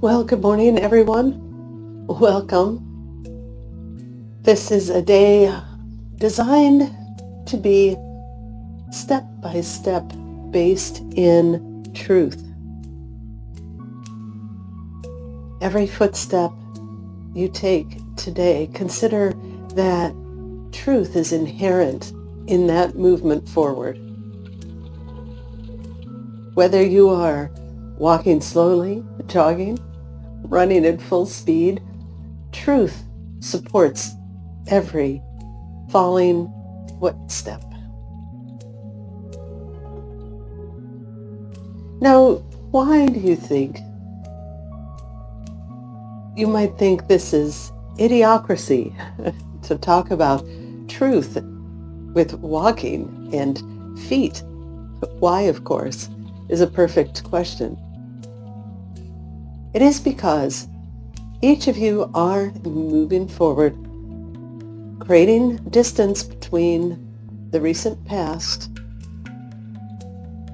Well, good morning, everyone. Welcome. This is a day designed to be step by step based in truth. Every footstep you take today, consider that truth is inherent in that movement forward. Whether you are walking slowly, jogging, running at full speed, truth supports every falling footstep. Now, why do you think? You might think this is idiocracy to talk about truth with walking and feet. Why, of course, is a perfect question. It is because each of you are moving forward, creating distance between the recent past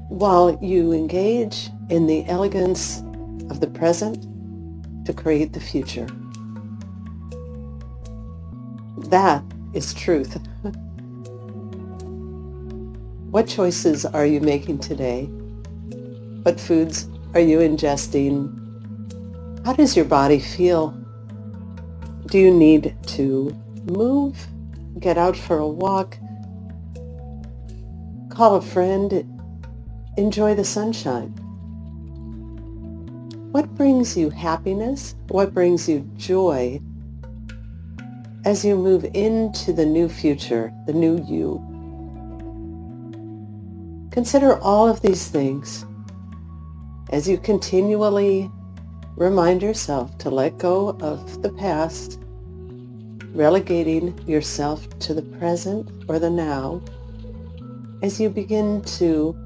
while you engage in the elegance of the present to create the future. That is truth. What choices are you making today? What foods are you ingesting? How does your body feel? Do you need to move, get out for a walk, call a friend, enjoy the sunshine? What brings you happiness? What brings you joy as you move into the new future, the new you? Consider all of these things as you continually remind yourself to let go of the past, relegating yourself to the present or the now, as you begin to,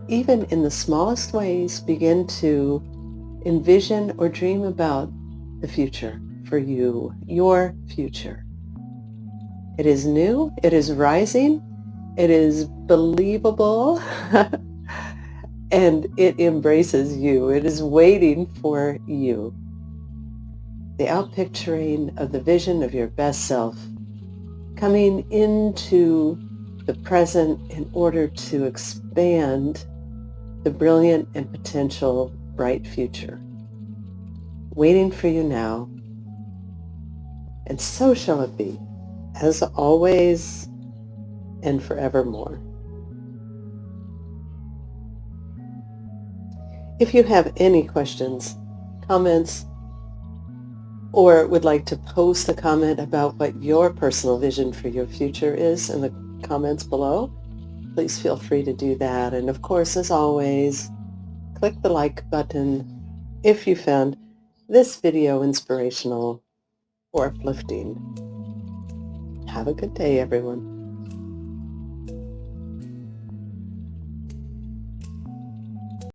even in the smallest ways, begin to envision or dream about the future for you, your future. It is new, it is rising, it is believable, and it embraces you. It is waiting for you. The outpicturing of the vision of your best self coming into the present in order to expand the brilliant and potential bright future. Waiting for you now. And so shall it be, as always and forevermore. If you have any questions, comments, or would like to post a comment about what your personal vision for your future is in the comments below, please feel free to do that. And of course, as always, click the like button if you found this video inspirational or uplifting. Have a good day, everyone.